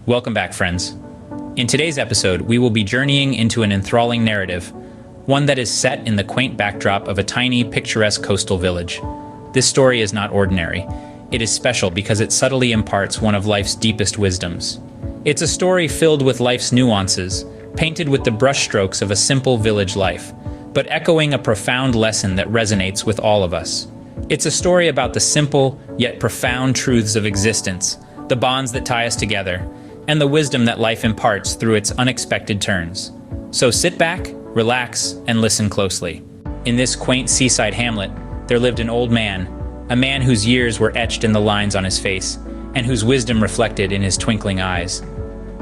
Welcome back, friends. In today's episode, we will be journeying into an enthralling narrative, one that is set in the quaint backdrop of a tiny, picturesque coastal village. This story is not ordinary. It is special because it subtly imparts one of life's deepest wisdoms. It's a story filled with life's nuances, painted with the brushstrokes of a simple village life, but echoing a profound lesson that resonates with all of us. It's a story about the simple, yet profound truths of existence, the bonds that tie us together, and the wisdom that life imparts through its unexpected turns. So sit back, relax, and listen closely. In this quaint seaside hamlet, there lived an old man, a man whose years were etched in the lines on his face, and whose wisdom reflected in his twinkling eyes.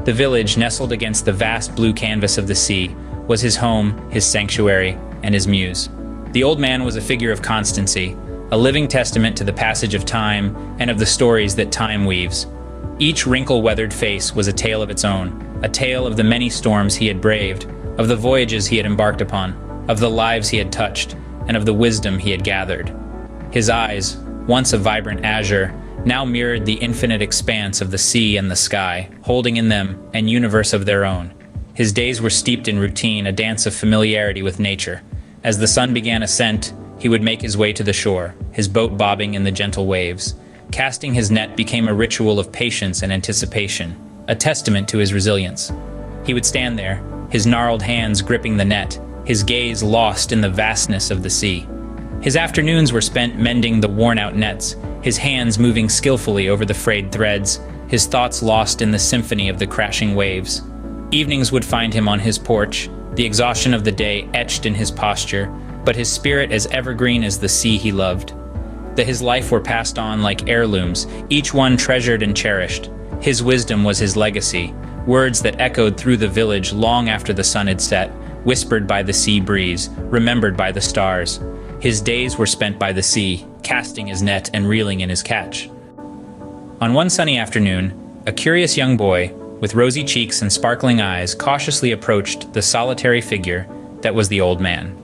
The village, nestled against the vast blue canvas of the sea, was his home, his sanctuary, and his muse. The old man was a figure of constancy, a living testament to the passage of time and of the stories that time weaves. Each wrinkle-weathered face was a tale of its own, a tale of the many storms he had braved, of the voyages he had embarked upon, of the lives he had touched, and of the wisdom he had gathered. His eyes, once a vibrant azure, now mirrored the infinite expanse of the sea and the sky, holding in them an universe of their own. His days were steeped in routine, a dance of familiarity with nature. As the sun began ascent, he would make his way to the shore, his boat bobbing in the gentle waves. Casting his net became a ritual of patience and anticipation, a testament to his resilience. He would stand there, his gnarled hands gripping the net, his gaze lost in the vastness of the sea. His afternoons were spent mending the worn-out nets, his hands moving skillfully over the frayed threads, his thoughts lost in the symphony of the crashing waves. Evenings would find him on his porch, the exhaustion of the day etched in his posture, but his spirit as evergreen as the sea he loved. That his life were passed on like heirlooms, each one treasured and cherished. His wisdom was his legacy, words that echoed through the village long after the sun had set, whispered by the sea breeze, remembered by the stars. His days were spent by the sea, casting his net and reeling in his catch. On one sunny afternoon, a curious young boy, with rosy cheeks and sparkling eyes, cautiously approached the solitary figure that was the old man.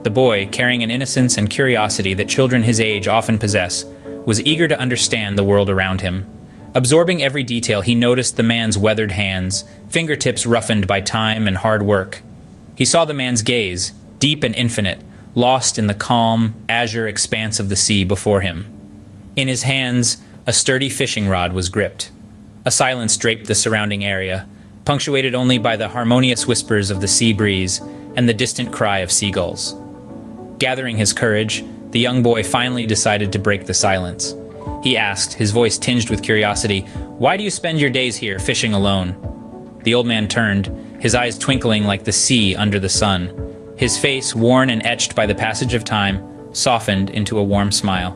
The boy, carrying an innocence and curiosity that children his age often possess, was eager to understand the world around him. Absorbing every detail, he noticed the man's weathered hands, fingertips roughened by time and hard work. He saw the man's gaze, deep and infinite, lost in the calm, azure expanse of the sea before him. In his hands, a sturdy fishing rod was gripped. A silence draped the surrounding area, punctuated only by the harmonious whispers of the sea breeze and the distant cry of seagulls. Gathering his courage, the young boy finally decided to break the silence. He asked, his voice tinged with curiosity, "Why do you spend your days here, fishing alone?" The old man turned, his eyes twinkling like the sea under the sun. His face, worn and etched by the passage of time, softened into a warm smile.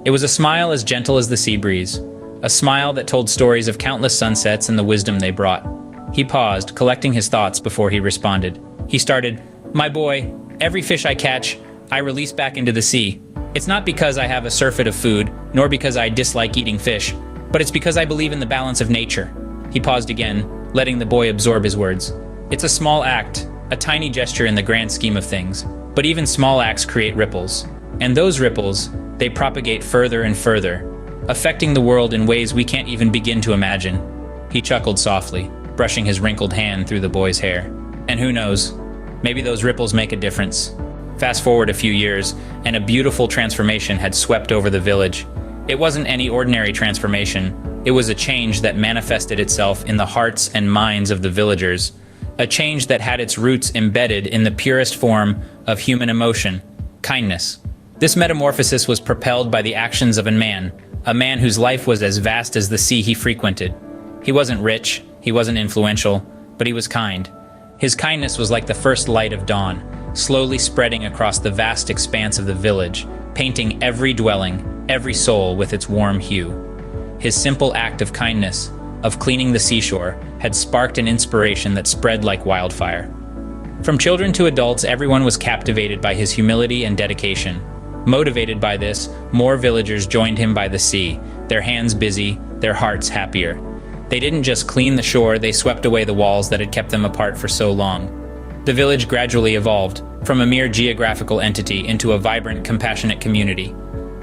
It was a smile as gentle as the sea breeze, a smile that told stories of countless sunsets and the wisdom they brought. He paused, collecting his thoughts before he responded. He started, "My boy, every fish I catch, I release back into the sea. It's not because I have a surfeit of food, nor because I dislike eating fish, but it's because I believe in the balance of nature." He paused again, letting the boy absorb his words. It's a small act, a tiny gesture in the grand scheme of things, but even small acts create ripples. And those ripples, they propagate further and further, affecting the world in ways we can't even begin to imagine. He chuckled softly, brushing his wrinkled hand through the boy's hair. And who knows, maybe those ripples make a difference. Fast forward a few years, and a beautiful transformation had swept over the village. It wasn't any ordinary transformation. It was a change that manifested itself in the hearts and minds of the villagers. A change that had its roots embedded in the purest form of human emotion, kindness. This metamorphosis was propelled by the actions of a man whose life was as vast as the sea he frequented. He wasn't rich, he wasn't influential, but he was kind. His kindness was like the first light of dawn, slowly spreading across the vast expanse of the village, painting every dwelling, every soul with its warm hue. His simple act of kindness, of cleaning the seashore, had sparked an inspiration that spread like wildfire. From children to adults, everyone was captivated by his humility and dedication. Motivated by this, more villagers joined him by the sea, their hands busy, their hearts happier. They didn't just clean the shore, they swept away the walls that had kept them apart for so long. The village gradually evolved, from a mere geographical entity into a vibrant, compassionate community.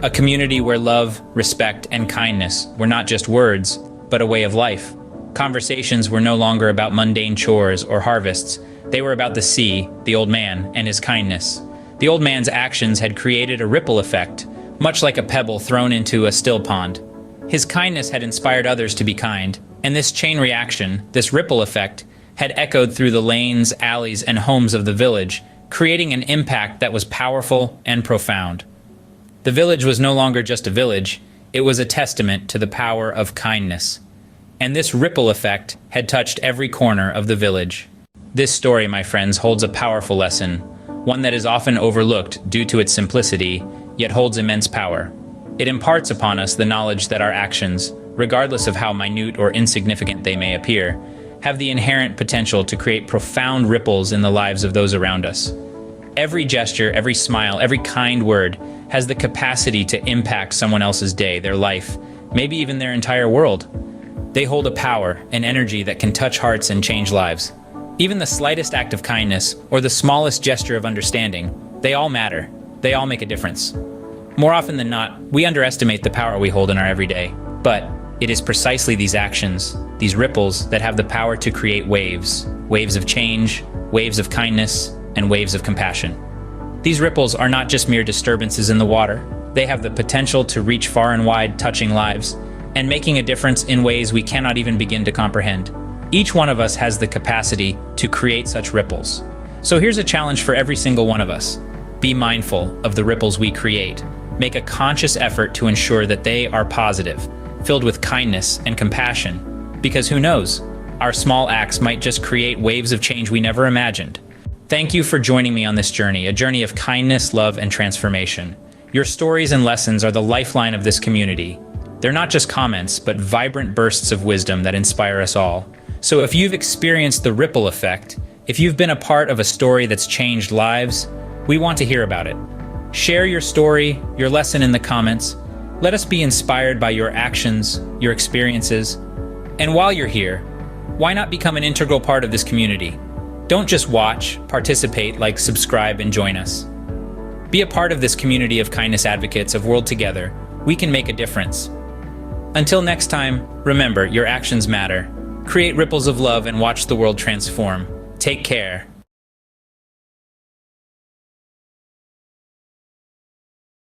A community where love, respect, and kindness were not just words, but a way of life. Conversations were no longer about mundane chores or harvests. They were about the sea, the old man, and his kindness. The old man's actions had created a ripple effect, much like a pebble thrown into a still pond. His kindness had inspired others to be kind, and this chain reaction, this ripple effect, had echoed through the lanes, alleys, and homes of the village, creating an impact that was powerful and profound. The village was no longer just a village, it was a testament to the power of kindness. And this ripple effect had touched every corner of the village. This story, my friends, holds a powerful lesson, one that is often overlooked due to its simplicity, yet holds immense power. It imparts upon us the knowledge that our actions, regardless of how minute or insignificant they may appear, have the inherent potential to create profound ripples in the lives of those around us. Every gesture, every smile, every kind word has the capacity to impact someone else's day, their life, maybe even their entire world. They hold a power, an energy that can touch hearts and change lives. Even the slightest act of kindness or the smallest gesture of understanding, they all matter. They all make a difference. More often than not, we underestimate the power we hold in our everyday. But it is precisely these actions, these ripples, that have the power to create waves. Waves of change, waves of kindness, and waves of compassion. These ripples are not just mere disturbances in the water. They have the potential to reach far and wide, touching lives, and making a difference in ways we cannot even begin to comprehend. Each one of us has the capacity to create such ripples. So here's a challenge for every single one of us. Be mindful of the ripples we create. Make a conscious effort to ensure that they are positive, filled with kindness and compassion. Because who knows, our small acts might just create waves of change we never imagined. Thank you for joining me on this journey, a journey of kindness, love, and transformation. Your stories and lessons are the lifeline of this community. They're not just comments, but vibrant bursts of wisdom that inspire us all. So if you've experienced the ripple effect, if you've been a part of a story that's changed lives, we want to hear about it. Share your story, your lesson in the comments. Let us be inspired by your actions, your experiences. And while you're here, why not become an integral part of this community? Don't just watch, participate, like, subscribe, and join us. Be a part of this community of kindness advocates of World Together. We can make a difference. Until next time, remember, your actions matter. Create ripples of love and watch the world transform. Take care.